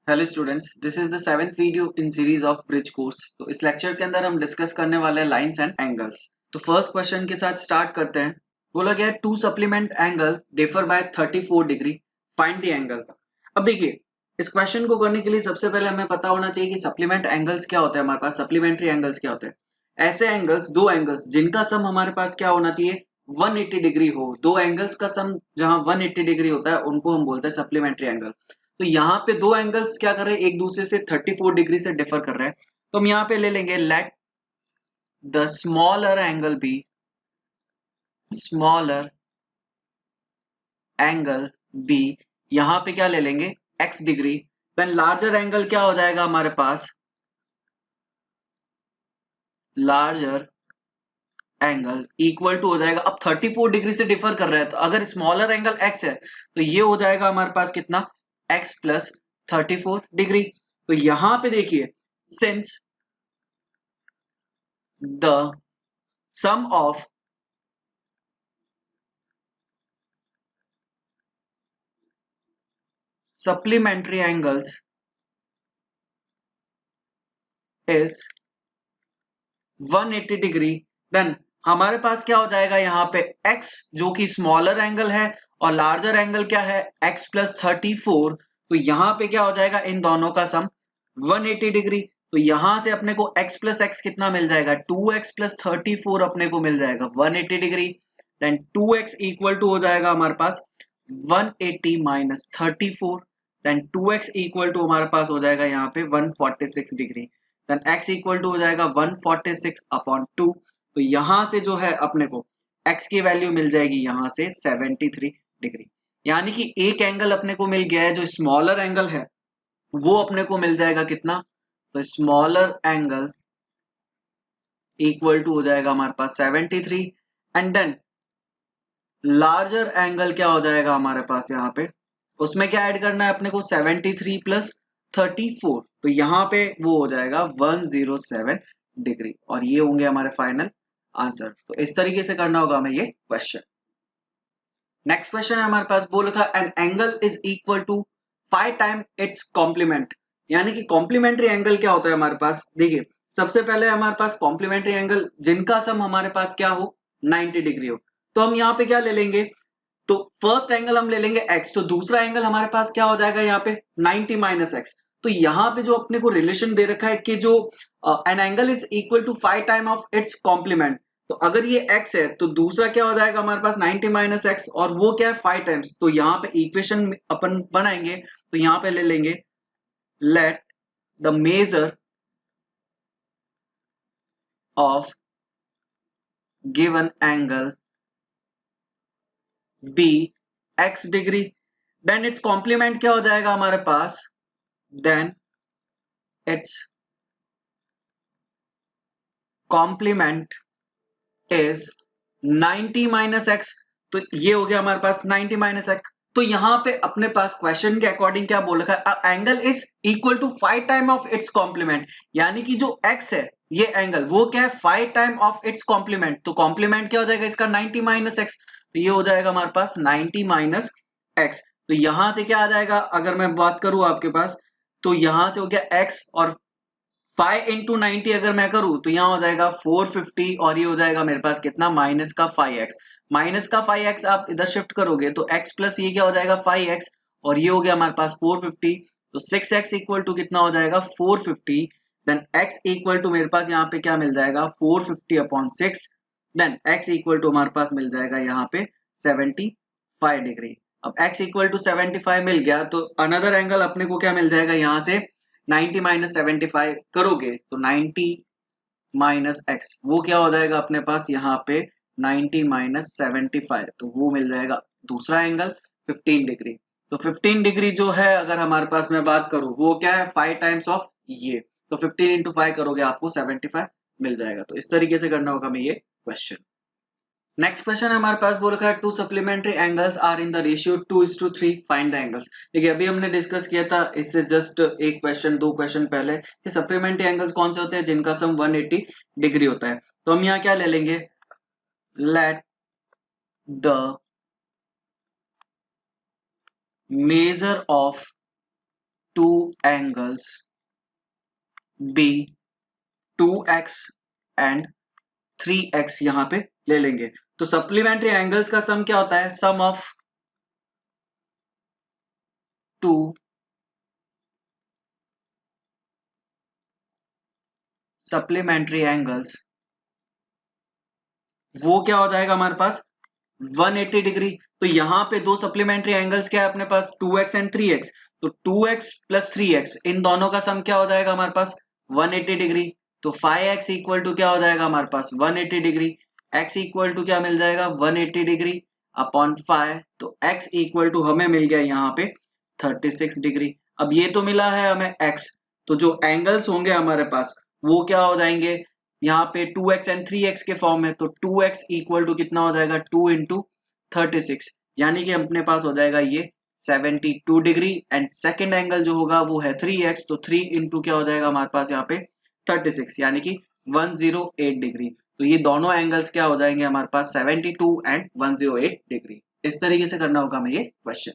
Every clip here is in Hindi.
Hello students, this is the seventh video in series of bridge course. तो इस लेक्चर के अंदर हम डिस्कस करने वाले हैं लाइंस एंड एंगल्स। तो फर्स्ट क्वेश्चन के साथ स्टार्ट करते हैं। बोला गया two supplement angle differ by 34 degree, find the angle. अब देखिए, इस क्वेश्चन को करने के लिए सबसे पहले हमें पता होना चाहिए कि सप्लीमेंट एंगल्स क्या होते हैं, हमारे पास सप्लीमेंट्री एंगल्स क्या होते हैं। ऐसे एंगल्स, दो एंगल्स जिनका सम हमारे पास क्या होना चाहिए, 180 डिग्री हो। दो एंगल्स का सम जहां 180 डिग्री होता है उनको हम बोलते हैं सप्लीमेंट्री एंगल। तो यहाँ पे दो एंगल्स क्या कर रहे हैं, एक दूसरे से 34 डिग्री से डिफर कर रहे हैं। तो हम यहाँ पे ले लेंगे let the smaller angle B, smaller angle B, यहाँ पे क्या ले लेंगे x degree. Then larger angle क्या हो जाएगा हमारे पास, लार्जर एंगल इक्वल टू हो जाएगा, अब 34 डिग्री से डिफर कर रहा है तो अगर स्मॉलर एंगल x है तो ये हो जाएगा हमारे पास कितना, x प्लस 34 डिग्री। तो यहाँ पे देखिए, since the sum of supplementary angles is 180 degree, then हमारे पास क्या हो जाएगा यहाँ पे x जो कि स्मॉलर एंगल है और लार्जर एंगल क्या है x प्लस 34। तो यहाँ पे क्या हो जाएगा, इन दोनों का सम 180 डिग्री। तो यहाँ से अपने को x प्लस एक्स कितना मिल जाएगा, 2x प्लस 34 अपने को मिल जाएगा 180 degree. Then 2x equal to हो जाएगा हमारे पास 180 minus 34। Then 2x equal to हमारे पास हो जाएगा यहाँ पे 146 degree. Then x equal to हो जाएगा 146 अपॉन 2। तो यहां से जो है अपने को x की वैल्यू मिल जाएगी यहाँ से 73 डिग्री। यानी कि एक एंगल अपने को मिल गया है जो स्मॉलर एंगल है, वो अपने को मिल जाएगा कितना, तो स्मॉलर एंगल इक्वल टू हो जाएगा हमारे पास 73। एंड देन लार्जर एंगल क्या हो जाएगा हमारे पास यहाँ पे, उसमें क्या ऐड करना है अपने को 73 प्लस 34। तो यहाँ पे वो हो जाएगा 107 डिग्री और ये होंगे हमारे फाइनल आंसर। तो इस तरीके से करना होगा हमें ये क्वेश्चन। नेक्स्ट क्वेश्चन है हमारे पास, बोला था an angle is equal to 5 time its complement. यानी कि कॉम्प्लीमेंट्री एंगल क्या होता है हमारे पास, देखिए सबसे पहले हमारे पास कॉम्प्लीमेंट्री एंगल जिनका सम हमारे पास क्या हो, 90 डिग्री हो। तो हम यहाँ पे क्या ले लेंगे, तो फर्स्ट एंगल हम ले लेंगे x, तो दूसरा एंगल हमारे पास क्या हो जाएगा यहाँ पे 90 माइनस एक्स। तो यहाँ पे जो अपने को रिलेशन दे रखा है कि जो an angle is equal to 5 time of its complement, तो अगर ये x है तो दूसरा क्या हो जाएगा हमारे पास 90 माइनस एक्स और वो क्या है 5 टाइम्स। तो यहाँ पे इक्वेशन अपन बनाएंगे, तो यहाँ पे ले लेंगे let the measure of given angle be x degree, then its complement क्या हो जाएगा हमारे पास, then its complement is 90 minus x. तो ये हो गया हमारे पास 90 माइनस एक्स। तो यहाँ पे अपने पास क्वेश्चन के अकॉर्डिंग क्या बोल रखा है, angle is equal to 5 time of its complement. यानी कि जो x है ये एंगल वो क्या है 5 टाइम ऑफ इट्स कॉम्प्लीमेंट। तो कॉम्प्लीमेंट क्या हो जाएगा इसका 90 माइनस एक्स। तो ये हो जाएगा हमारे पास 90 माइनस एक्स। तो यहां से क्या आ जाएगा, अगर मैं बात करूं आपके पास, तो यहां से हो गया x और 5 इंटू 90 अगर मैं करूं तो यहाँ हो जाएगा 450 और ये हो जाएगा मेरे पास कितना, माइनस का 5x। माइनस का 5x आप इधर शिफ्ट करोगे तो x प्लस ये क्या हो जाएगा 5x और ये हो गया हमारे पास 450। तो 6x इक्वल टू कितना हो जाएगा 450। देन x इक्वल टू मेरे पास यहाँ पे क्या मिल जाएगा 450 upon 6। Then x equal to हमारे पास मिल जाएगा यहाँ पे 75 डिग्री। अब x इक्वल टू 75 मिल गया तो अनदर एंगल अपने को क्या मिल जाएगा, यहाँ से 90 माइनस 75 करोगे तो 90 माइनस एक्स वो क्या हो जाएगा अपने पास यहाँ पे 90 माइनस 75, तो वो मिल जाएगा दूसरा एंगल 15 डिग्री। तो 15 डिग्री जो है अगर हमारे पास मैं बात करूं वो क्या है 5 टाइम्स ऑफ ये, तो 15 इंटू 5 करोगे आपको 75 मिल जाएगा। तो इस तरीके से करना होगा हमें ये क्वेश्चन। नेक्स्ट क्वेश्चन हमारे पास बोल रखा है two supplementary angles are in the ratio 2:3, find the angles. देखिए अभी हमने डिस्कस किया था इससे जस्ट एक क्वेश्चन दो क्वेश्चन पहले कि सप्लीमेंट्री एंगल्स कौन से होते हैं जिनका सम 180 डिग्री होता है। तो हम यहाँ क्या ले लेंगे, let the measure of two angles be 2x and 3x यहां पे ले लेंगे। तो सप्लीमेंट्री एंगल्स का सम क्या होता है? Sum of to supplementary angles, वो क्या हो जाएगा हमारे पास? 180 डिग्री। तो यहां पे दो सप्लीमेंट्री एंगल्स क्या है अपने पास? 2x and 3x। तो 2x प्लस 3x इन दोनों का सम क्या हो जाएगा हमारे पास? 180 डिग्री। तो 5x इक्वल टू क्या हो जाएगा हमारे पास? 180 डिग्री। x इक्वल टू क्या मिल जाएगा? 180 डिग्री अपॉन 5। तो x इक्वल टू हमें मिल गया यहाँ पे 36 डिग्री। अब ये तो मिला है हमें x, तो जो एंगल्स होंगे हमारे पास वो क्या हो जाएंगे? यहाँ पे 2x एंड 3x के फॉर्म में। तो 2x इक्वल टू कितना हो जाएगा? 2 इंटू 36, यानी कि अपने पास हो जाएगा ये 72 डिग्री। एंड सेकेंड एंगल जो होगा वो है 3x, तो 3 इंटू क्या हो जाएगा हमारे पास यहाँ पे 36, यानी कि 108 डिग्री। तो ये दोनों एंगल्स क्या हो जाएंगे हमारे पास? 72 एंड 108 डिग्री। इस तरीके से करना होगा हमें ये क्वेश्चन।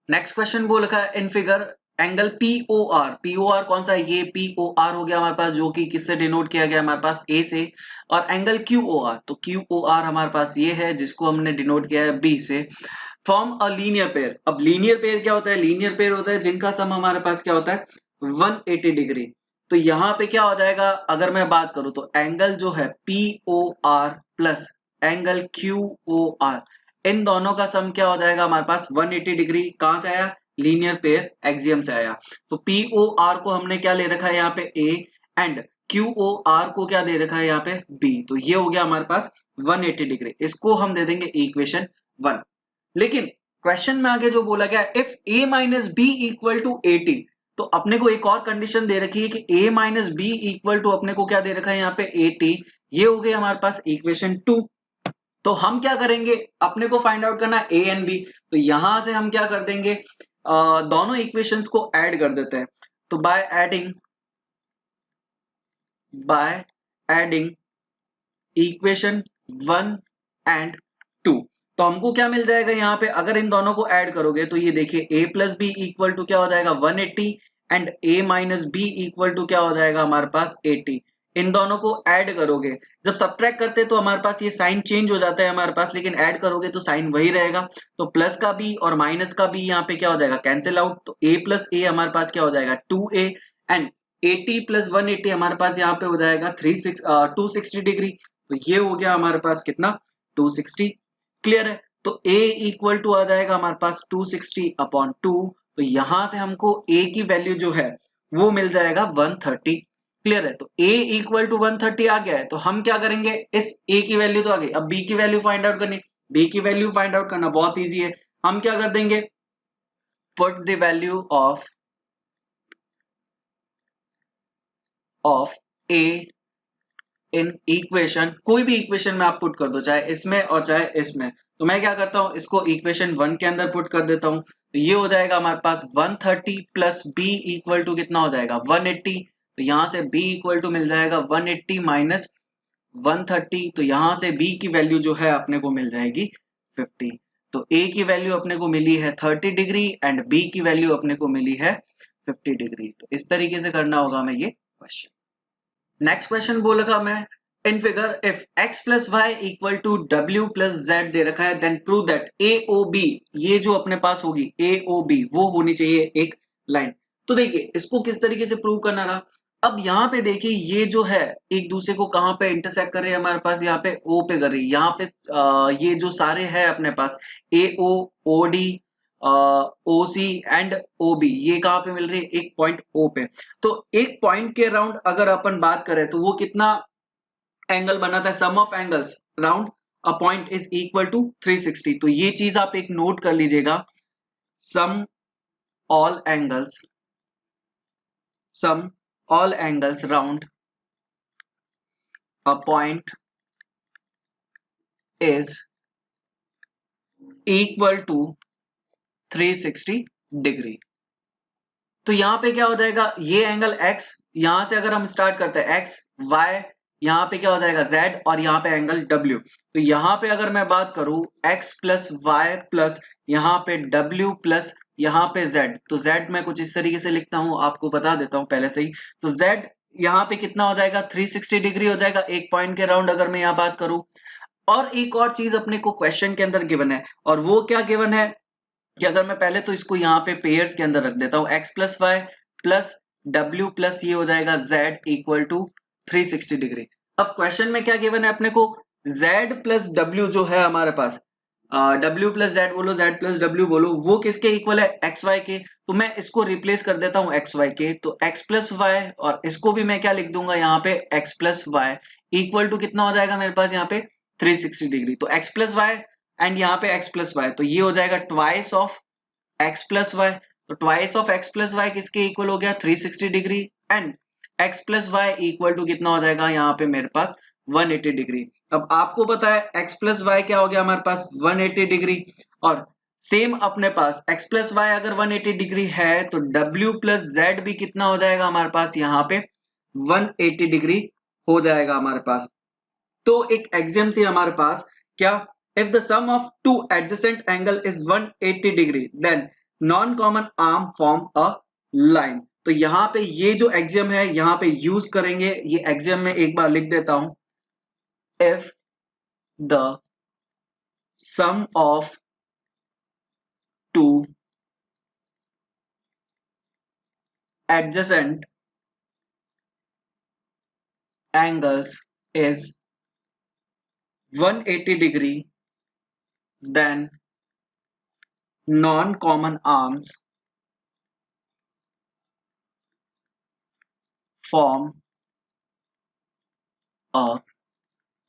नेक्स्ट क्वेश्चन बोल रखा है in figure angle POR। POR कौन सा है? ये POR हो गया हमारे पास, जो कि किससे डिनोट किया गया हमारे पास? A से। और एंगल QOR, तो QOR हमारे पास ये है जिसको हमने डिनोट किया है B से। Form a linear pair. अब लीनियर पेयर क्या होता है? लीनियर पेयर होता है जिनका सम हमारे पास क्या होता है? 180 डिग्री। तो यहां पे क्या हो जाएगा अगर मैं बात करूं तो एंगल जो है POR प्लस एंगल QOR, इन दोनों का सम क्या हो जाएगा हमारे पास? 180 डिग्री। कहां से आया? लीनियर पेयर एक्सियम से आया। तो POR को हमने क्या ले रखा है यहाँ पे? A एंड QOR को क्या दे रखा है यहाँ पे? B। तो ये हो गया हमारे पास 180 डिग्री। इसको हम दे देंगे इक्वेशन 1। लेकिन क्वेश्चन में आगे जो बोला गया if a minus B equal to 80, तो अपने को एक और कंडीशन दे रखी है कि a minus B equal to अपने को क्या दे रखा है यहाँ पे? 80। ये हो गई हमारे पास इक्वेशन 2। तो हम क्या करेंगे? अपने को फाइंड आउट करना a एंड b। तो यहां से हम क्या कर देंगे? दोनों इक्वेशंस को ऐड कर देते हैं। तो बाय एडिंग इक्वेशन 1 एंड 2, तो हमको क्या मिल जाएगा यहाँ पे? अगर इन दोनों को ऐड करोगे तो ये देखिए a plus B equal to क्या हो जाएगा? 180 and a minus B equal to क्या हो जाएगा हमारे पास? 80। इन दोनों को ऐड करोगे, जब सब्ट्रैक्ट करते हैं तो हमारे पास ये साइन चेंज हो जाता है हमारे पास, लेकिन ऐड करोगे तो साइन वही रहेगा। तो प्लस का b और माइनस का b यहाँ पे क्या हो जाएगा? Cancel out. तो a प्लस a हमारे पास क्या हो जाएगा? 2a एंड 80 प्लस 180 हमारे पास यहाँ पे हो जाएगा 260 डिग्री। तो ये हो गया हमारे पास कितना? 260। क्लियर है? तो a इक्वल टू आ जाएगा हमारे पास 260 अपॉन 2। तो यहां से हमको a की वैल्यू जो है वो मिल जाएगा 130। क्लियर है? तो a इक्वल टू 130 आ गया है। तो हम क्या करेंगे? इस a की वैल्यू तो आ गई, अब b की वैल्यू फाइंड आउट करनी। b की वैल्यू फाइंड आउट करना बहुत ईजी है। हम क्या कर देंगे? Put the value of a in equation, कोई भी इक्वेशन में आप पुट कर दो, चाहे इसमें और चाहे इसमें। तो मैं क्या करता हूं? इसको इक्वेशन 1 के अंदर पुट कर देता हूं। तो ये हो जाएगा हमारे पास 130 प्लस बी इक्वल टू कितना हो जाएगा? 180। तो यहां से b इक्वल टू मिल जाएगा 180 माइनस 130। तो यहां से b की वैल्यू जो है अपने को मिल जाएगी 50। तो a की वैल्यू अपने को मिली है 30 डिग्री एंड b की वैल्यू अपने को मिली है 50 डिग्री। तो इस तरीके से करना होगा हमें ये क्वेश्चन। नेक्स्ट क्वेश्चन बोलेगा मैं in figure if x plus Y equal to W plus Z दे रखा है then prove that A O B, ये जो अपने पास होगी ए ओ बी वो होनी चाहिए एक लाइन। तो देखिए इसको किस तरीके से प्रूव करना रहा। अब यहाँ पे देखिए ये जो है एक दूसरे को कहाँ पे इंटरसेक्ट कर रहे हैं हमारे पास? यहाँ पे O पे कर रही है। यहाँ पे ये जो सारे है अपने पास A O O D O C and O B, ये कहाँ पे मिल रही है? एक पॉइंट O पे। तो एक पॉइंट के अराउंड अगर अपन बात करें तो वो कितना एंगल बनाता है? Sum of angles round a point is equal to 360। तो ये चीज आप एक नोट कर लीजिएगा। Sum all angles, sum all angles round a point is equal to 360 degree. तो यहां पे क्या हो जाएगा? ये एंगल x, यहां से अगर हम स्टार्ट करते हैं x y, यहाँ पे क्या हो जाएगा z और यहाँ पे एंगल w। तो यहाँ पे अगर मैं बात करूं x प्लस वाई प्लस यहाँ पे w प्लस यहाँ पे z, तो z मैं कुछ इस तरीके से लिखता हूं, आपको बता देता हूं पहले से ही। तो z यहाँ पे कितना हो जाएगा 360 डिग्री हो जाएगा एक पॉइंट के राउंड, अगर मैं यहाँ बात करूं। और एक और चीज अपने को क्वेश्चन के अंदर गिवन है, और वो क्या गिवन है कि अगर मैं पहले तो इसको यहाँ पे पेयर्स के अंदर रख देता हूँ, x plus Y plus W plus ये हो जाएगा z इक्वल टू 360 डिग्री। अब क्वेश्चन में क्या गिवन है अपने को, z प्लस डब्ल्यू जो है हमारे पास, डब्ल्यू प्लस जेड बोलो, जेड प्लस डब्ल्यू बोलो, वो किसके इक्वल है एक्स वाई के। तो मैं इसको रिप्लेस कर देता हूँ एक्स वाई के, तो एक्स प्लस वाई और इसको भी मैं क्या लिख दूंगा यहाँ पे X plus Y equal to कितना हो जाएगा मेरे पास यहाँ पे 360 डिग्री। तो एक्स प्लस वाई एंड यहाँ पे एक्स प्लस वाई, तो ये हो जाएगा twice of X plus Y. तो twice of X plus Y किसके इक्वल हो गया 360 degree, and X plus Y equal to कितना हो जाएगा यहाँ पे मेरे पास 180 डिग्री। अब आपको पता है x प्लस वाई क्या हो गया हमारे पास 180 डिग्री, और सेम अपने पास x प्लस वाई अगर 180 डिग्री है तो w प्लस जेड भी कितना हो जाएगा हमारे पास यहाँ पे 180 डिग्री हो जाएगा हमारे पास। तो एक एग्जाम थी हमारे पास, क्या, if the sum of two adjacent angle is 180 degree then non common arm form a line. तो यहाँ पे ये जो एग्जाम है यहाँ पे यूज करेंगे, ये एग्जाम में एक बार लिख देता हूं, if the sum of two adjacent angles is 180 degree then non-common arms form a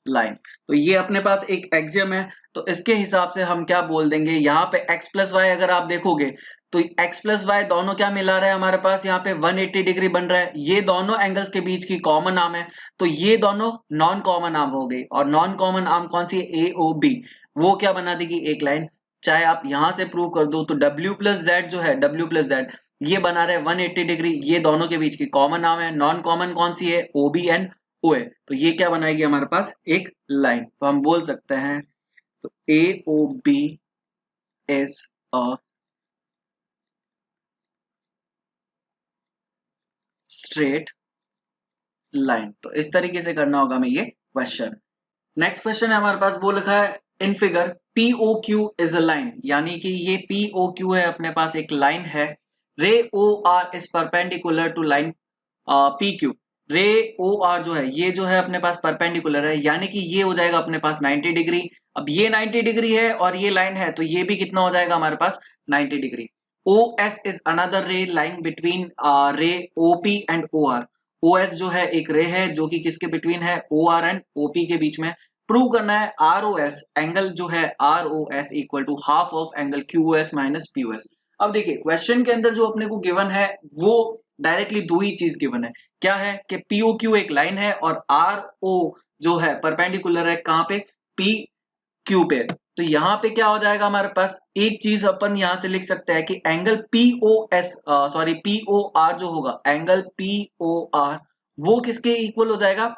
line. तो ये अपने पास एक एक्सियम है, तो इसके हिसाब से हम क्या बोल देंगे, यहाँ पे x प्लस वाई अगर आप देखोगे तो x प्लस वाई दोनों क्या मिला रहा है हमारे पास यहाँ पे 180 डिग्री बन रहा है, ये दोनों एंगल्स के बीच की कॉमन आर्म है, तो ये दोनों नॉन कॉमन आर्म हो गई। और नॉन कॉमन आर्म कौन सी है, ए ओ बी, वो क्या बना देगी एक लाइन। चाहे आप यहां से प्रूव कर दो तो w प्लस जेड जो है, w प्लस जेड ये बना रहे 180 डिग्री, ये दोनों के बीच की कॉमन आर्म है। नॉन कॉमन कौन सी है, ओ बी एंड ओ है, तो ये क्या बनाएगी हमारे पास एक लाइन। तो हम बोल सकते हैं तो A O B is a straight line. तो इस तरीके से करना होगा हमें ये क्वेश्चन। नेक्स्ट क्वेश्चन है हमारे पास, बोल रखा है in figure P O Q is a line, यानी कि ये पी ओ क्यू है अपने पास एक लाइन है। Ray O R is perpendicular to line P Q. Ray O are जो है ये जो है अपने पास परपेंडिकुलर है, यानी कि ये हो जाएगा अपने पास 90 डिग्री। अब ये 90 डिग्री है और ये लाइन है, तो ये भी कितना हो जाएगा हमारे पास 90 degree. O S is another ray line between ray O P and O R. O S जो है एक रे है जो कि किसके बिटवीन है, O R and O P के बीच में। प्रूव करना है आर ओ एस एंगल जो है R O S equal to half of angle Q S minus P S. अब देखिए क्वेश्चन के अंदर जो अपने को गिवन है वो डायरेक्टली दो ही चीज गिवन है, क्या है कि पीओ क्यू एक लाइन है और आर ओ जो है परपेंडिकुलर है कहां पे, पी क्यू पे। तो यहाँ पे क्या हो जाएगा हमारे पास, एक चीज अपन यहां से लिख सकते हैं कि angle P O S sorry P O R जो होगा, एंगल पीओ आर वो किसके इक्वल हो जाएगा,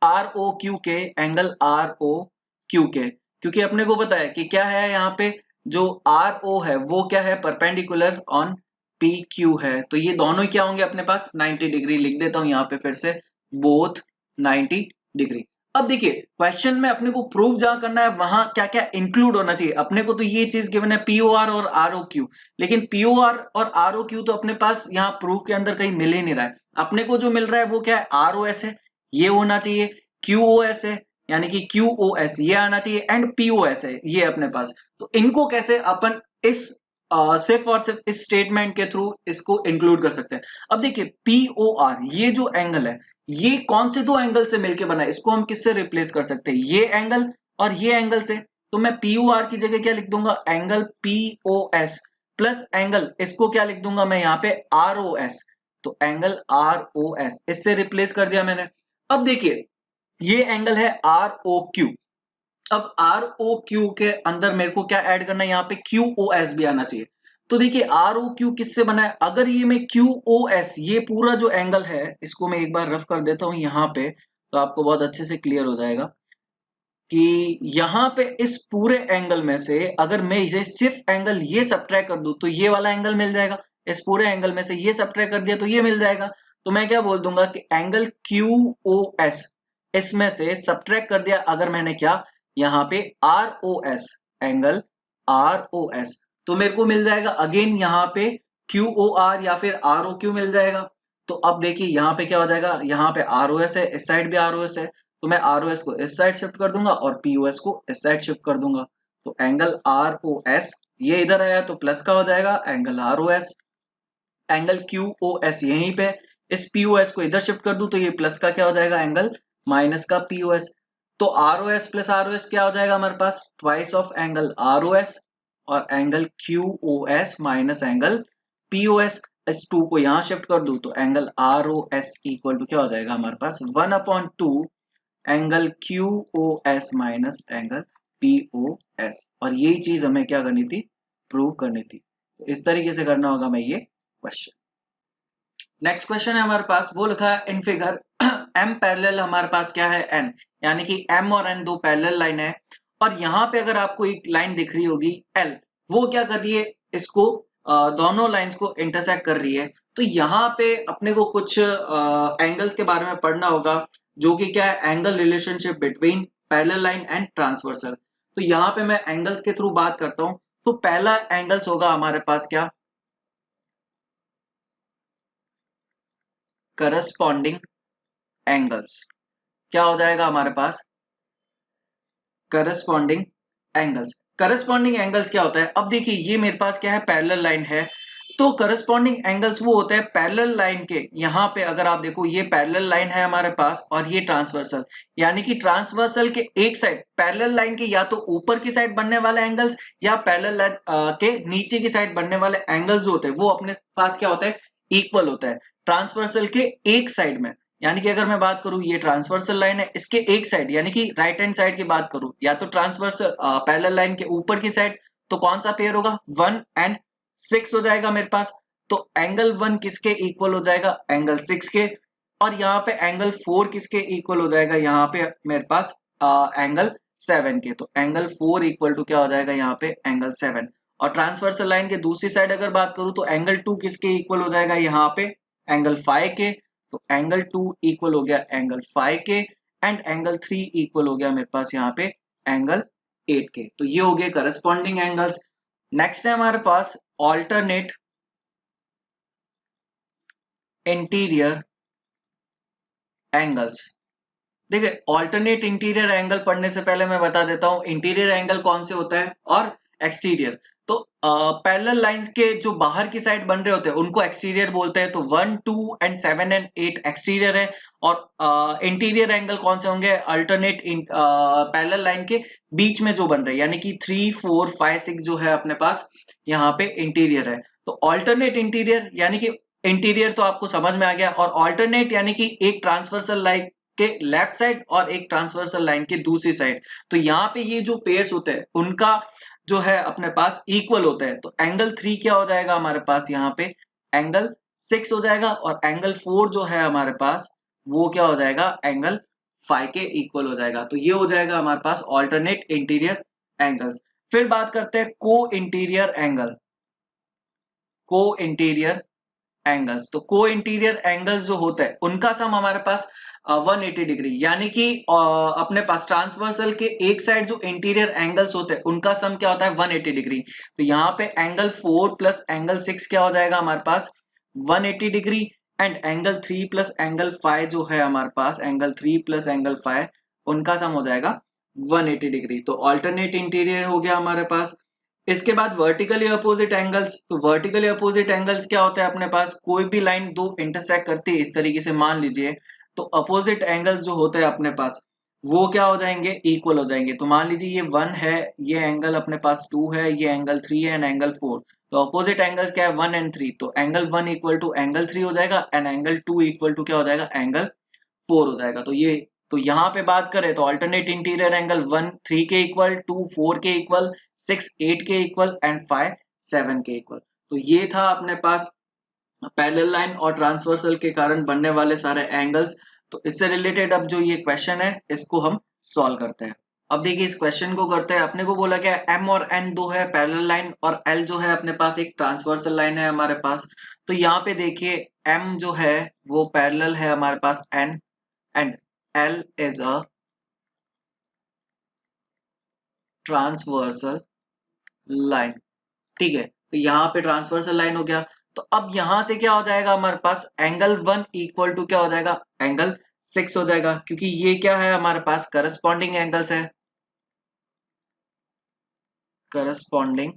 आर ओ क्यू के, एंगल आर ओ क्यू के। क्योंकि अपने को पता है कि क्या है यहाँ पे जो आर ओ है वो क्या है परपेंडिकुलर ऑन पी क्यू है, तो ये दोनों ही क्या होंगे अपने पास 90 डिग्री। लिख देता हूं यहाँ पे फिर से बोथ 90 डिग्री। अब देखिए क्वेश्चन में अपने को प्रूव जहां करना है वहां क्या क्या इंक्लूड होना चाहिए। अपने को तो ये चीज गिवन है पीओआर और आरओक्यू, लेकिन पीओआर और आरओक्यू तो अपने पास यहाँ प्रूफ के अंदर कहीं मिल ही नहीं रहा है। अपने को जो मिल रहा है वो क्या है, आरओएस है, ये होना चाहिए, क्यूओएस है यानी कि क्यूओएस ये आना चाहिए, एंड पीओएस है ये अपने पास। तो इनको कैसे अपन इस सिर्फ और सिर्फ इस स्टेटमेंट के थ्रू इसको इंक्लूड कर सकते हैं। अब देखिए पीओआर ये जो एंगल है ये कौन से दो एंगल से मिलकर बना है, इसको हम किससे रिप्लेस कर सकते हैं, ये एंगल और ये एंगल से। तो मैं पीओआर की जगह क्या लिख दूंगा, एंगल पीओएस प्लस एंगल इसको क्या लिख दूंगा मैं यहाँ पे आरओएस, तो एंगल आरओएस इससे रिप्लेस कर दिया मैंने। अब देखिए ये एंगल है आर ओ क्यू, अब आर ओ क्यू के अंदर मेरे को क्या ऐड करना है, यहाँ पे क्यू ओ एस भी आना चाहिए। तो देखिए आर ओ क्यू किससे बना है, अगर ये मैं क्यू ओ एस ये पूरा जो एंगल है इसको मैं एक बार रफ कर देता हूं यहाँ पे, तो आपको बहुत अच्छे से क्लियर हो जाएगा कि यहाँ पे इस पूरे एंगल में से अगर मैं इसे सिर्फ एंगल ये सब्ट्रैक्ट कर दूं तो ये वाला एंगल मिल जाएगा, इस पूरे एंगल में से ये सब्ट्रैक्ट कर दिया तो ये मिल जाएगा। तो मैं क्या बोल दूंगा कि एंगल QOS इसमें से सब्ट्रैक्ट कर दिया अगर मैंने क्या यहाँ पे ROS, एंगल ROS, तो मेरे को मिल जाएगा अगेन यहाँ पे QOR या फिर ROQ मिल जाएगा। तो अब देखिए यहाँ पे क्या हो जाएगा, यहाँ पे ROS है, इस साइड भी ROS है, तो मैं ROS को इस साइड शिफ्ट कर दूंगा और POS को इस साइड शिफ्ट कर दूंगा। तो एंगल ROS ये इधर आया तो प्लस का हो जाएगा एंगल ROS, एंगल QOS यहीं पे, इस POS को इधर शिफ्ट कर दूं तो ये प्लस का क्या हो जाएगा एंगल माइनस का POS। तो ROS प्लस ROS क्या हो जाएगा हमारे पास, ट्वाइस ऑफ एंगल ROS और angle QOS minus angle POS। इस 2 को यहाँ शिफ्ट कर दूं तो एंगल ROS इक्वल टू क्या हो जाएगा हमारे पास 1/2 angle QOS minus angle POS। और यही चीज हमें क्या करनी थी, प्रूव करनी थी। तो इस तरीके से करना होगा मैं ये क्वेश्चन। नेक्स्ट क्वेश्चन है हमारे पास, वो लिखा है इन फिगर M पैरेलल हमारे पास क्या है N, यानी कि M और N दो पैरेलल लाइन है और यहाँ पे अगर आपको एक लाइन दिख रही होगी L, वो क्या कर रही है, इसको दोनों लाइंस को इंटरसेक्ट कर रही है। तो यहाँ पे अपने को कुछ एंगल्स के बारे में पढ़ना होगा, जो कि क्या है angle relationship between parallel line and transversal. तो यहाँ पे मैं एंगल्स के थ्रू बात करता हूँ। तो पहला एंगल्स होगा हमारे पास क्या, करस्पॉन्डिंग एंगल्स। क्या हो जाएगा हमारे पास, करस्पॉन्डिंग एंगल्स। करस्पॉन्डिंग एंगल्स क्या होता है, अब देखिए ये मेरे पास क्या है पैरेलल लाइन है, तो करस्पॉन्डिंग एंगल्स वो होते हैं पैरेलल लाइन के। यहाँ पे अगर आप देखो ये पैरेलल लाइन है हमारे पास और ये ट्रांसवर्सल, यानी कि ट्रांसवर्सल के एक साइड पैरेलल लाइन के या तो ऊपर की साइड बनने वाले एंगल्स या पैरेलल लाइन के नीचे की साइड बनने वाले एंगल्स होते हैं वो अपने पास क्या होता है, इक्वल होता है ट्रांसवर्सल के एक साइड में। यानी कि अगर मैं बात करूं ये ट्रांसवर्सल लाइन है, इसके एक साइड यानी कि राइट हैंड साइड की बात करूं या तो ट्रांसवर्सल पैरेलल लाइन के ऊपर की साइड, तो कौन सा पेयर होगा 1 एंड 6 हो जाएगा मेरे पास। तो एंगल 1 किसके इक्वल हो जाएगा, एंगल 6 के। और यहाँ पे एंगल 4 किसके इक्वल हो जाएगा, यहाँ पे मेरे पास एंगल 7 के। तो एंगल 4 इक्वल टू क्या हो जाएगा यहाँ पे एंगल 7। और ट्रांसवर्सल लाइन के दूसरी साइड अगर बात करूं तो एंगल 2 किसके इक्वल हो जाएगा यहाँ पे एंगल 5 के। तो एंगल 2 इक्वल हो गया एंगल 5 के एंड एंगल 3 इक्वल हो गया मेरे पास यहाँ पे एंगल 8 के। तो ये हो गए करस्पॉन्डिंग एंगल्स। नेक्स्ट है हमारे पास ऑल्टरनेट इंटीरियर एंगल्स। देखिए ऑल्टरनेट इंटीरियर एंगल पढ़ने से पहले मैं बता देता हूं इंटीरियर एंगल कौन से होता है और एक्सटीरियर। तो पैरेलल लाइंस के जो बाहर की साइड बन रहे होते हैं उनको एक्सटीरियर बोलते हैं। तो 1, 2 एंड 7 एंड 8 एक्सटीरियर है। और इंटीरियर एंगल कौन से होंगे, अल्टरनेट पैरेलल लाइन के बीच में जो बन रहे हैं, यानी कि 3, 4, 5, 6 जो है अपने पास यहाँ पे इंटीरियर है। तो ऑल्टरनेट इंटीरियर यानी कि इंटीरियर तो आपको समझ में आ गया, और ऑल्टरनेट यानी कि एक ट्रांसवर्सल लाइन के लेफ्ट साइड और एक ट्रांसवर्सल लाइन के दूसरी साइड। तो यहाँ पे ये जो पेयर्स होते हैं उनका जो है अपने पास इक्वल होता है। तो एंगल 3 क्या हो जाएगा हमारे पास यहाँ पे एंगल 6 हो जाएगा, और एंगल 4 जो है हमारे पास वो क्या हो जाएगा एंगल 5 के इक्वल हो जाएगा। तो ये हो जाएगा हमारे पास ऑल्टरनेट इंटीरियर एंगल्स। फिर बात करते हैं को इंटीरियर एंगल। को इंटीरियर एंगल्स, तो को इंटीरियर एंगल्स जो होता है उनका सम हमारे पास 180 डिग्री, यानी कि अपने पास ट्रांसवर्सल के एक साइड जो इंटीरियर एंगल्स होते हैं उनका सम क्या होता है 180 डिग्री। तो यहाँ पे एंगल 4 प्लस एंगल 6 क्या हो जाएगा हमारे पास 180 degree, and angle 3 plus angle 5 जो है हमारे पास एंगल 3 प्लस एंगल 5 उनका सम हो जाएगा 180 डिग्री। तो ऑल्टरनेट इंटीरियर हो गया हमारे पास। इसके बाद वर्टिकली अपोजिट एंगल्स। तो वर्टिकली अपोजिट एंगल्स क्या होता है अपने पास, कोई भी लाइन दो इंटरसेक्ट करती है इस तरीके से मान लीजिए, तो अपोजिट एंगल्स जो होते हैं अपने पास वो क्या हो जाएंगे, इक्वल हो जाएंगे। तो मान लीजिए ये 1 है, ये एंगल अपने पास 2 है, ये एंगल 3 है एंड एंगल 4। तो अपोजिट एंगल्स क्या है 1 एंड 3, तो एंगल 1 इक्वल टू एंगल 3 हो जाएगा एंड एंगल 2 इक्वल टू क्या हो जाएगा एंगल 4 हो जाएगा। तो यहाँ पे बात करें तो अल्टरनेट इंटीरियर एंगल 1 3 के इक्वल, 2 4 के इक्वल, 6 8 के इक्वल एंड 5 7 के इक्वल। तो ये था अपने पास पैरेलल लाइन और ट्रांसवर्सल के कारण बनने वाले सारे एंगल्स। तो इससे रिलेटेड अब जो ये क्वेश्चन है इसको हम सॉल्व करते हैं। अब देखिए इस क्वेश्चन को करते हैं। अपने को बोला क्या है, m और n दो है पैरेलल लाइन और l जो है अपने पास एक ट्रांसवर्सल लाइन है हमारे पास। तो यहाँ पे देखिए m जो है वो पैरेलल है हमारे पास n and l is a transversal line. ठीक है, तो यहाँ पे ट्रांसवर्सल लाइन हो गया। तो अब यहां से क्या हो जाएगा हमारे पास, एंगल 1 इक्वल टू क्या हो जाएगा, एंगल 6 हो जाएगा, क्योंकि ये क्या है हमारे पास करस्पॉन्डिंग एंगल्स है, करस्पॉन्डिंग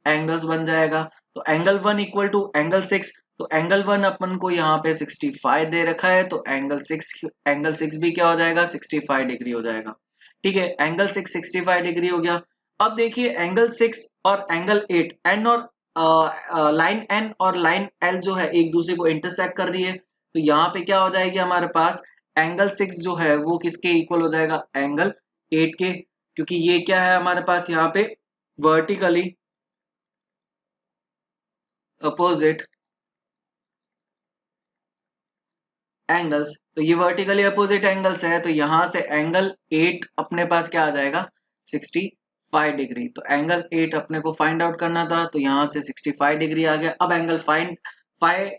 एंगल्स बन जाएगा। तो एंगल 1 इक्वल टू एंगल 6, तो एंगल 1 अपन को यहाँ पे 65 दे रखा है, तो एंगल 6 भी क्या हो जाएगा, 65 डिग्री हो जाएगा। ठीक है, एंगल 6 65 डिग्री हो गया। अब देखिए एंगल 6 और एंगल 8, एन और लाइन एन और लाइन एल जो है एक दूसरे को इंटरसेक्ट कर रही है। तो यहाँ पे क्या हो जाएगी हमारे पास, एंगल 6 जो है वो किसके इक्वल हो जाएगा, एंगल 8 के, क्योंकि ये क्या है हमारे पास यहाँ पे वर्टिकली अपोजिट एंगल्स। तो ये वर्टिकली अपोजिट एंगल्स है, तो यहां से एंगल 8 अपने पास क्या आ जाएगा, 65 डिग्री। तो एंगल 8 अपने को फाइंड आउट करना था, तो यहां से 65 डिग्री आ गया। अब एंगल फाइव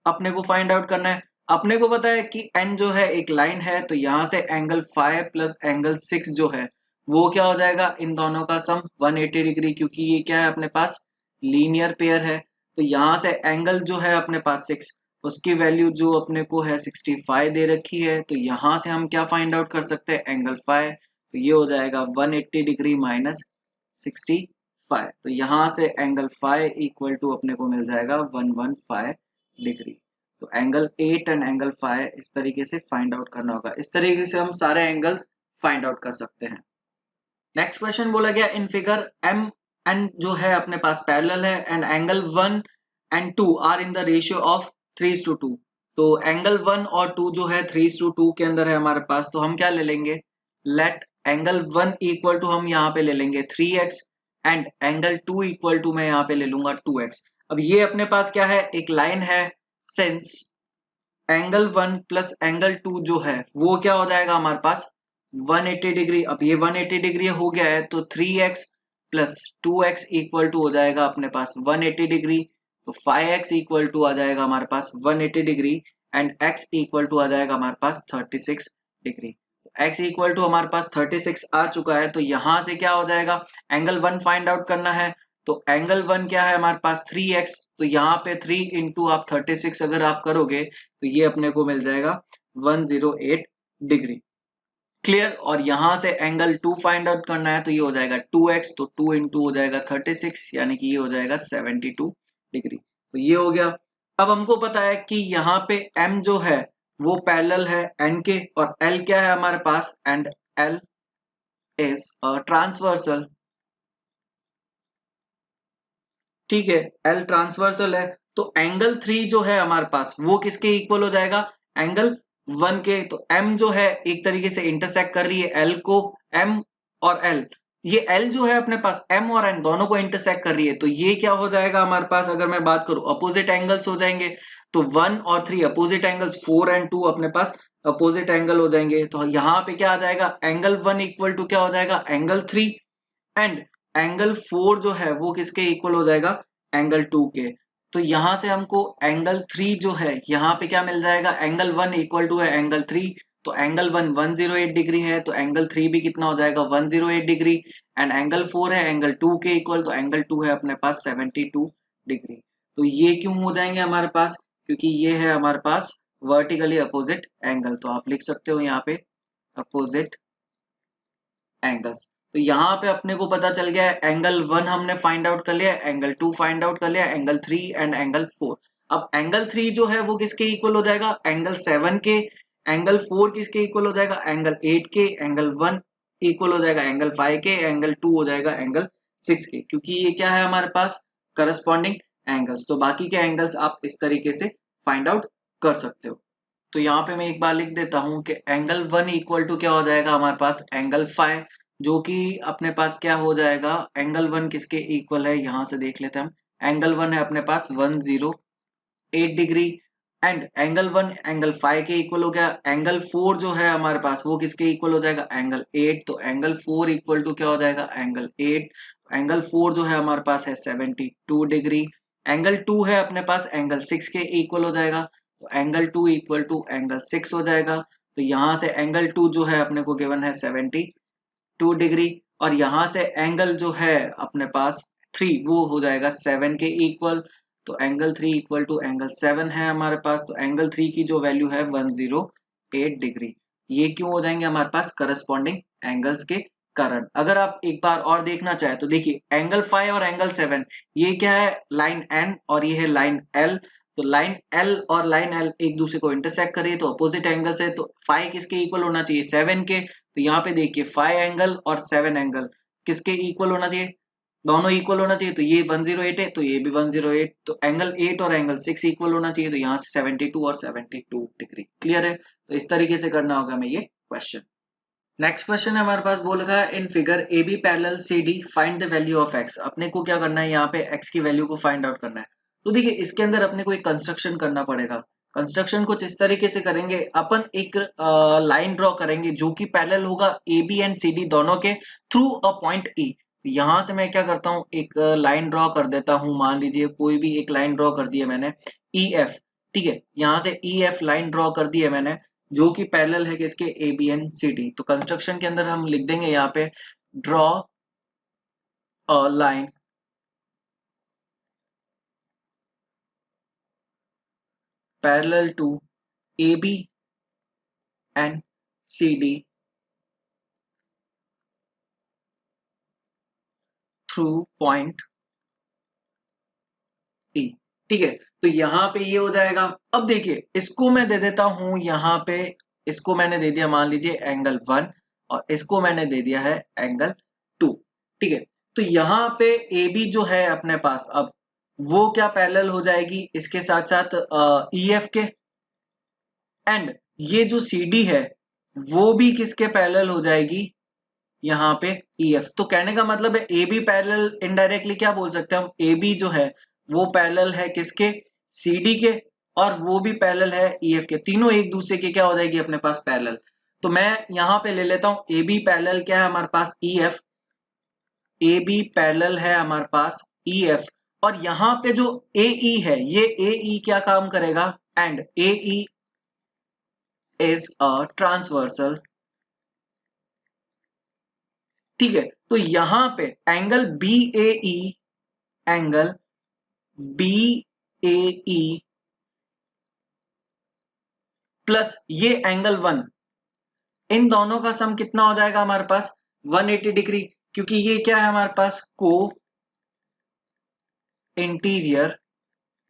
अपने को फाइंड आउट करना है। अपने को पता है कि एन जो है एक लाइन है, तो यहां से एंगल 5 प्लस एंगल 6 जो है वो क्या हो जाएगा, इन दोनों का सम 180 डिग्री, क्योंकि ये क्या है अपने पास लीनियर पेयर है। तो यहां से एंगल जो है अपने पास 6, उसकी वैल्यू जो अपने को है 65 दे रखी है, तो यहां से हम क्या फाइंड आउट कर सकते हैं, एंगल 5। तो ये हो जाएगा 180 डिग्री माइनस 65। तो यहां से एंगल 5 इक्वल टू अपने को मिल जाएगा 115 डिग्री। तो एंगल 8 एंड एंगल 5 इस तरीके से फाइंड आउट करना होगा। इस तरीके से हम सारे एंगल्स फाइंड आउट कर सकते हैं। नेक्स्ट क्वेश्चन बोला गया, इन फिगर एम एन जो है अपने पास पैरेलल है and angle 1 and 2 are in the ratio of 3:2। तो एंगल 1 और 2 जो है 3:2 के अंदर है हमारे पास, तो हम क्या ले लेंगे, लेट एंगल 1 इक्वल टू हम यहाँ पे ले लेंगे 3x and angle 2 equal to मैं यहाँ पे ले लूंगा 2x। अब ये अपने पास क्या है, एक लाइन है, सिंस एंगल 1 प्लस एंगल 2 जो है वो क्या हो जाएगा हमारे पास 180 डिग्री। अब ये 180 डिग्री हो गया है, तो 3x plus 2x equal to हो जाएगा अपने पास 180 डिग्री। तो 5x इक्वल टू आ जाएगा हमारे पास 180 degree and x equal to आ जाएगा हमारे पास 36 डिग्री। x इक्वल टू हमारे पास 36 आ चुका है, तो यहां से क्या हो जाएगा, एंगल 1 फाइंड आउट करना है। तो एंगल 1 क्या है हमारे पास 3x, तो यहाँ पे 3 इंटू आप 36 अगर आप करोगे तो ये अपने को मिल जाएगा 108 डिग्री। क्लियर। और यहां से एंगल 2 फाइंड आउट करना है, तो ये हो जाएगा 2x, तो 2 इंटू हो जाएगा 36, यानी कि ये हो जाएगा 72 डिग्री। तो ये हो गया। अब हमको पता है कि यहाँ पे m जो है वो पैरेलल है n के, और l क्या है हमारे पास, एंड l इज ट्रांसवर्सल। ठीक है, L ट्रांसवर्सल है, तो एंगल 3 जो है हमारे पास वो किसके इक्वल हो जाएगा, एंगल 1 के। तो M जो है एक तरीके से इंटरसेक्ट कर रही है L को, M और L, ये L जो है अपने पास M और N दोनों को इंटरसेक्ट कर रही है। तो ये क्या हो जाएगा हमारे पास, अगर मैं बात करूं अपोजिट एंगल्स हो जाएंगे। तो 1 और 3 अपोजिट एंगल्स, 4 एंड 2 अपने पास अपोजिट एंगल हो जाएंगे। तो यहाँ पे क्या आ जाएगा, एंगल 1 इक्वल टू क्या हो जाएगा, एंगल 3 एंड एंगल 4 जो है वो किसके इक्वल हो जाएगा, एंगल 2 के। तो यहां से हमको एंगल 3 जो है यहाँ पे क्या मिल जाएगा, एंगल 1 इक्वल टू है एंगल 3। तो एंगल 1 108 डिग्री है, तो एंगल 3 भी कितना हो जाएगा 108 डिग्री एंड एंगल 4 है एंगल 2 के इक्वल, तो एंगल 2 है अपने पास 72 डिग्री। तो ये क्यों हो जाएंगे हमारे पास, क्योंकि ये है हमारे पास वर्टिकली अपोजिट एंगल। तो आप लिख सकते हो यहाँ पे अपोजिट एंगल्स। तो यहाँ पे अपने को पता चल गया है, एंगल 1 हमने फाइंड आउट कर लिया, एंगल 2 फाइंड आउट कर लिया, एंगल 3 एंड एंगल 4। अब एंगल 3 जो है वो किसके इक्वल हो जाएगा, एंगल 7 के। एंगल 4 किसके इक्वल हो जाएगा, एंगल 8 के। एंगल 1 इक्वल हो जाएगा एंगल 5 के। एंगल 2 हो जाएगा एंगल 6 के, क्योंकि ये क्या है हमारे पास करस्पॉन्डिंग एंगल्स। तो बाकी के एंगल्स आप इस तरीके से फाइंड आउट कर सकते हो। तो यहाँ पे मैं एक बार लिख देता हूँ कि एंगल 1 इक्वल टू क्या हो जाएगा हमारे पास, एंगल 5, जो कि अपने पास क्या हो जाएगा, एंगल 1 किसके इक्वल है, यहां से देख लेते हैं हम। एंगल 1 है अपने पास 108 डिग्री एंड एंगल 1 एंगल 5 के इक्वल हो गया। एंगल 4 जो है हमारे पास वो किसके इक्वल हो जाएगा, एंगल 8। तो एंगल 4 इक्वल टू क्या हो जाएगा, एंगल 8। एंगल 4 जो है हमारे पास है 72 डिग्री। एंगल 2 है अपने पास एंगल 6 के इक्वल हो जाएगा। तो एंगल 2 इक्वल टू एंगल 6 हो जाएगा। तो यहाँ से एंगल 2 जो है अपने को गिवन है 72 डिग्री, और यहाँ से एंगल जो है अपने पास 3 वो हो जाएगा 7 के इक्वल। तो एंगल 3 इक्वल टू एंगल 7 है हमारे पास। तो एंगल 3 की जो वैल्यू है 108 डिग्री। ये क्यों हो जाएंगे हमारे पास, करस्पॉन्डिंग एंगल्स के कारण। अगर आप एक बार और देखना चाहे तो देखिए एंगल 5 और एंगल 7 ये क्या है, लाइन एन और ये है लाइन एल। तो लाइन एल और लाइन एल एक दूसरे को इंटरसेक्ट करे तो अपोजिट एंगल से, तो 5 किसके इक्वल होना चाहिए, 7 के। तो यहाँ पे देखिए 5 एंगल और 7 एंगल किसके इक्वल होना चाहिए, दोनों इक्वल होना चाहिए। तो ये 108 है तो ये भी 108। तो एंगल 8 और एंगल 6 इक्वल होना चाहिए। तो यहाँ से 72 और 72 डिग्री। क्लियर है। तो इस तरीके से करना होगा हमें ये क्वेश्चन। नेक्स्ट क्वेश्चन है हमारे पास, बोल रहा है in figure A B parallel C D find the value of X. अपने को क्या करना है, यहाँ पे एक्स की वैल्यू को फाइंड आउट करना है। तो देखिए इसके अंदर अपने को एक कंस्ट्रक्शन करना पड़ेगा। कंस्ट्रक्शन कुछ इस तरीके से करेंगे, अपन एक लाइन ड्रॉ करेंगे जो कि पैरेलल होगा A B and C D दोनों के थ्रू अ पॉइंट ई। यहाँ से मैं क्या करता हूँ, एक लाइन ड्रॉ कर देता हूँ। मान लीजिए कोई भी एक लाइन ड्रॉ कर दी है मैंने, ई एफ। ठीक है, यहाँ से ई एफ लाइन ड्रॉ कर दी है मैंने, जो कि पैरेलल है किसके, A B and C D. तो कंस्ट्रक्शन के अंदर हम लिख देंगे यहाँ पे draw a line parallel to A B and C D through point E. ठीक है, तो यहाँ पे ये हो जाएगा। अब देखिए इसको मैं दे देता हूं यहाँ पे, इसको मैंने दे दिया मान लीजिए एंगल 1, और इसको मैंने दे दिया है एंगल 2। ठीक है, तो यहाँ पे ए बी जो है अपने पास, अब वो क्या पैरेलल हो जाएगी इसके साथ साथ ई एफ के। एंड ये जो सी डी है वो भी किसके पैरेलल हो जाएगी, यहाँ पे ई एफ। तो कहने का मतलब है ए बी पैरेलल, इनडायरेक्टली क्या बोल सकते हैं हम, ए बी जो है वो पैरेलल है किसके, सी डी के, और वो भी पैरेलल है ई एफ के। तीनों एक दूसरे के क्या हो जाएगी अपने पास, पैरेलल। तो मैं यहाँ पे ले लेता हूँ ए बी पैरेलल क्या है हमारे पास, E F. A B parallel है हमारे पास ई एफ, और यहाँ पे जो ए ई है ये ए ई क्या काम करेगा, and A E is a transversal. ठीक है, तो यहाँ पे angle B A E, angle B A E plus ये एंगल 1, इन दोनों का सम कितना हो जाएगा हमारे पास, 180 डिग्री। क्योंकि ये क्या है हमारे पास, को इंटीरियर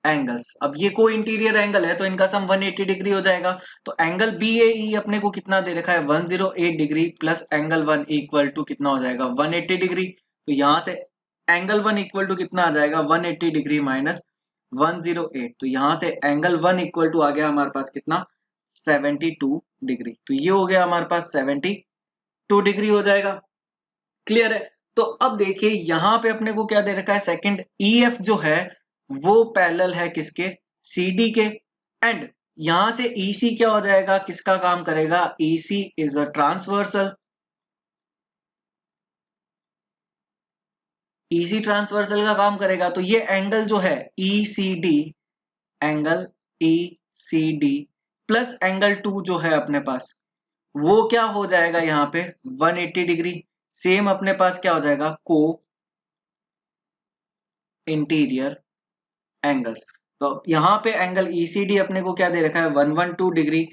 एंगल्स। अब ये को इंटीरियर एंगल है तो इनका सम 180 डिग्री हो जाएगा। तो एंगल बी ए ई अपने को कितना दे रखा है, 108 degree, plus angle 1 equal to कितना हो जाएगा, 180 डिग्री। तो यहाँ से एंगल 1 इक्वल टू कितना आ जाएगा, 180 डिग्री माइनस 108। तो यहाँ से एंगल 1 इक्वल टू आ गया हमारे पास कितना, 72 डिग्री। तो ये हो गया हमारे पास 72 डिग्री हो जाएगा। क्लियर है। तो अब देखिए यहाँ पे अपने को क्या दे रखा है, सेकंड ई एफ जो है वो पैरेलल है किसके, सी डी के। एंड यहां से ई सी क्या हो जाएगा, किसका काम करेगा, E C is a transversal. E C transversal का काम करेगा। तो ये एंगल जो है E C D, angle E C D plus angle 2 जो है अपने पास, वो क्या हो जाएगा यहाँ पे 180 डिग्री। सेम अपने पास क्या हो जाएगा, को इंटीरियर एंगल्स। तो यहाँ पे एंगल ECD अपने को क्या दे रखा है, 112 degree,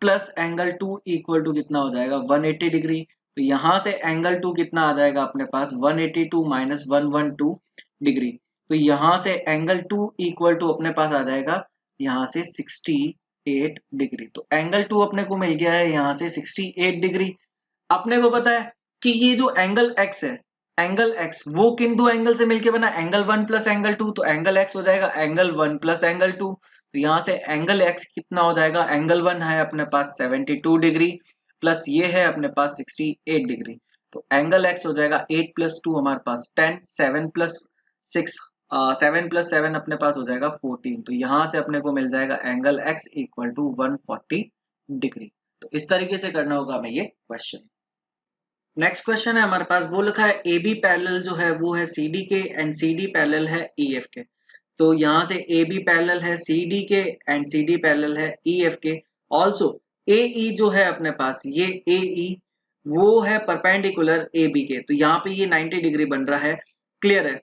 plus angle 2 equal to कितना हो जाएगा, 180 डिग्री। तो यहाँ से एंगल 2 कितना आ जाएगा अपने पास, 182 माइनस 112 डिग्री। तो यहाँ से एंगल 2 इक्वल टू अपने पास आ जाएगा यहाँ से 68 डिग्री। तो एंगल 2 अपने को मिल गया है यहाँ से 68 डिग्री। अपने को पता है कि ये जो एंगल x है, एंगल x वो किन दो एंगल से मिलके बना, एंगल 1 प्लस एंगल 2। तो एंगल x हो जाएगा एंगल 1 प्लस एंगल 2। तो यहाँ से एंगल x कितना हो जाएगा, एंगल 1 है अपने पास 72 डिग्री, प्लस ये है अपने पास 68 डिग्री। तो एंगल x हो जाएगा 8 प्लस 2 हमारे पास 10, 7 प्लस 6 7 + 7 अपने पास हो जाएगा 14, तो यहाँ से अपने को मिल जाएगा angle x equal to 140 degree. तो इस तरीके से करना होगा हमें ये क्वेश्चन। नेक्स्ट क्वेश्चन है हमारे पास, वो लिखा है ए बी पैरेलल जो है वो है सी डी के एंड सी डी पैरेलल है ई एफ के। तो यहाँ से ए बी पैरेलल है सी डी के एंड सी डी पैरेलल है ई एफ के। ऑल्सो ए ई जो है अपने पास, ये ए ई वो है परपेंडिकुलर ए बी के, तो यहाँ पे ये 90 डिग्री बन रहा है। क्लियर है?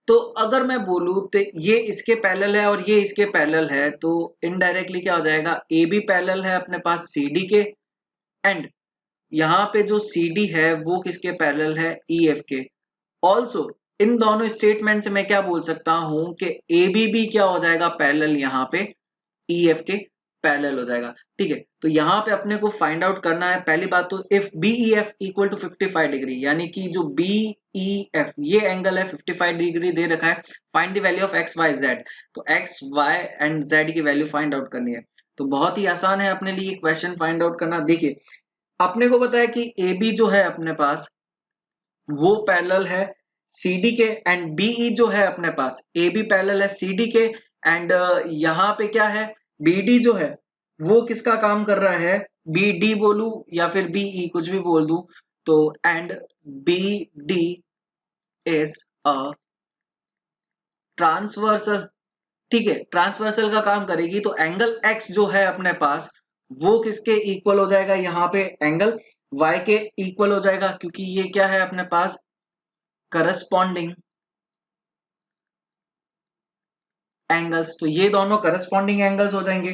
तो अगर मैं बोलूँ तो ये इसके पैरेलल है और ये इसके पैरेलल है, तो इनडायरेक्टली क्या हो जाएगा, ए बी पैरेलल है अपने पास सी डी के एंड यहाँ पे जो सी डी है वो किसके पैरेलल है, ई एफ के। ऑल्सो इन दोनों स्टेटमेंट से मैं क्या बोल सकता हूं कि ए बी भी क्या हो जाएगा पैरेलल, यहाँ पे ई एफ के पैरेलल हो जाएगा। ठीक है, तो यहाँ पे अपने को फाइंड आउट करना है पहली बात तो if B E F equal to 55 degree, यानी कि जो बी ई एफ ये एंगल है 55 डिग्री दे रखा है। Find the value of X Y Z, तो एक्स वाई एंड जेड की वैल्यू फाइंड आउट करनी है। तो बहुत ही आसान है अपने लिए क्वेश्चन फाइंड आउट करना। देखिए अपने को पता है कि ए बी जो है अपने पास वो पैरेलल है सी डी के एंड बीई जो है अपने पास, ए बी पैरेलल है सी डी के एंड यहाँ पे क्या है, बी डी जो है वो किसका काम कर रहा है, बी डी बोलू या फिर बीई कुछ भी बोल दूं, तो and B D is a transversal. ठीक है, ट्रांसवर्सल का काम करेगी, तो एंगल एक्स जो है अपने पास वो किसके इक्वल हो जाएगा, यहाँ पे एंगल y के इक्वल हो जाएगा, क्योंकि ये क्या है अपने पास करस्पॉन्डिंग एंगल्स, तो ये दोनों करस्पॉन्डिंग एंगल्स हो जाएंगे।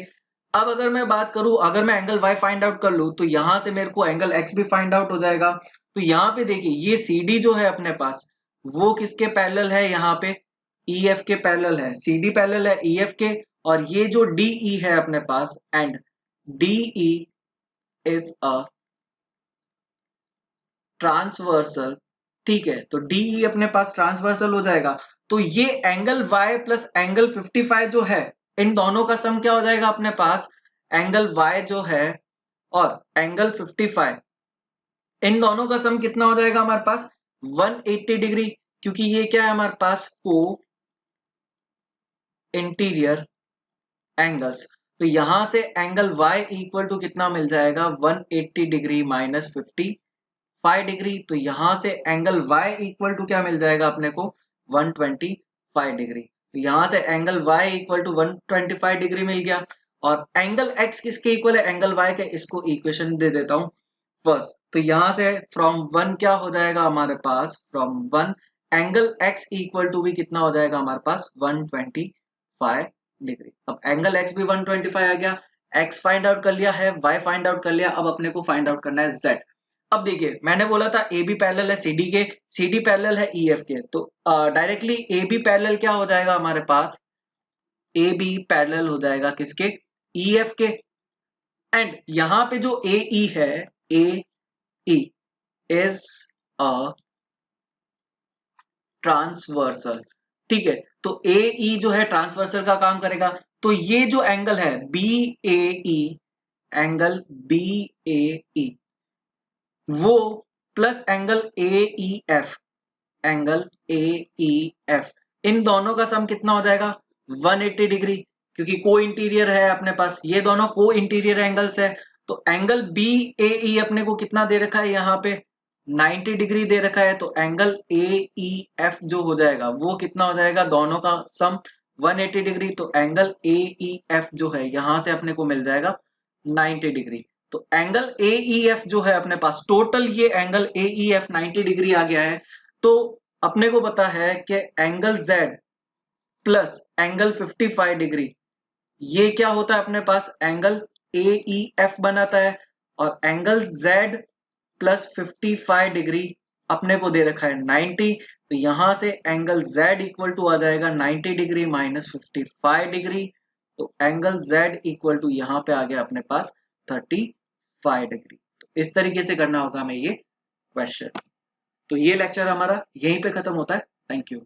अब अगर मैं बात करूं, अगर मैं एंगल y फाइंड आउट कर लूं तो यहां से मेरे को एंगल x भी फाइंड आउट हो जाएगा। तो यहाँ पे देखिए ये CD जो है अपने पास वो किसके पैरेलल है, यहाँ पे EF के पैरेलल है, CD पैरेलल है EF के, और ये जो DE है अपने पास and DE is a transversal. ठीक है, तो DE अपने पास ट्रांसवर्सल हो जाएगा। तो ये एंगल y प्लस एंगल 55 जो है इन दोनों का सम क्या हो जाएगा अपने पास, एंगल y जो है और एंगल 55 इन दोनों का सम कितना हो जाएगा हमारे पास 180 डिग्री, क्योंकि ये क्या है हमारे पास को इंटीरियर एंगल्स। तो यहां से एंगल y इक्वल टू कितना मिल जाएगा 180 डिग्री माइनस 55 डिग्री, तो यहां से एंगल y इक्वल टू क्या मिल जाएगा अपने को 125 डिग्री। तो यहां से angle y equal to 125 degree मिल गया, और एंगल x किसके इक्वल है, एंगल y के, इसको इक्वेशन दे देता हूं फर्स्ट। तो यहां से फ्रॉम 1 क्या हो जाएगा हमारे पास, from 1 angle x equal to भी कितना हो जाएगा हमारे पास 125 डिग्री। अब एंगल x भी 125 आ गया, x फाइंड आउट कर लिया है, y फाइंड आउट कर लिया, अब अपने को फाइंड आउट करना है z। अब देखिए मैंने बोला था ए बी पैरेलल है सी डी के, सी डी पैरेलल है ई एफ के, तो डायरेक्टली ए बी पैरेलल क्या हो जाएगा हमारे पास, ए बी पैरेलल हो जाएगा किसके, ई एफ के। एंड यहाँ पे जो ए ई है, ए ई इज अ ट्रांसवर्सल। ठीक है, तो ए ई जो है ट्रांसवर्सल का काम करेगा, तो ये जो एंगल है B A E, angle B A E वो plus angle A E F, angle A E F, इन दोनों का सम कितना हो जाएगा 180 डिग्री, क्योंकि को इंटीरियर है अपने पास, ये दोनों को इंटीरियर एंगल्स है। तो एंगल बी ए ई अपने को कितना दे रखा है यहाँ पे 90 डिग्री दे रखा है, तो एंगल ए ई एफ जो हो जाएगा वो कितना हो जाएगा, दोनों का सम 180 डिग्री, तो एंगल ए ई एफ जो है यहाँ से अपने को मिल जाएगा 90 डिग्री। तो एंगल ए ई एफ जो है अपने पास टोटल, ये angle A E F 90 degree आ गया है। तो अपने को पता है कि angle Z plus angle 55 degree ये क्या होता है अपने पास, एंगल AEF बनाता है, और एंगल Z प्लस 55 डिग्री अपने को दे रखा है 90, तो यहां से एंगल Z इक्वल टू आ जाएगा 90 डिग्री माइनस 55 डिग्री, तो एंगल Z इक्वल टू यहाँ पे आ गया अपने पास 35 डिग्री। तो इस तरीके से करना होगा हमें ये क्वेश्चन। तो ये लेक्चर हमारा यहीं पे खत्म होता है। Thank you.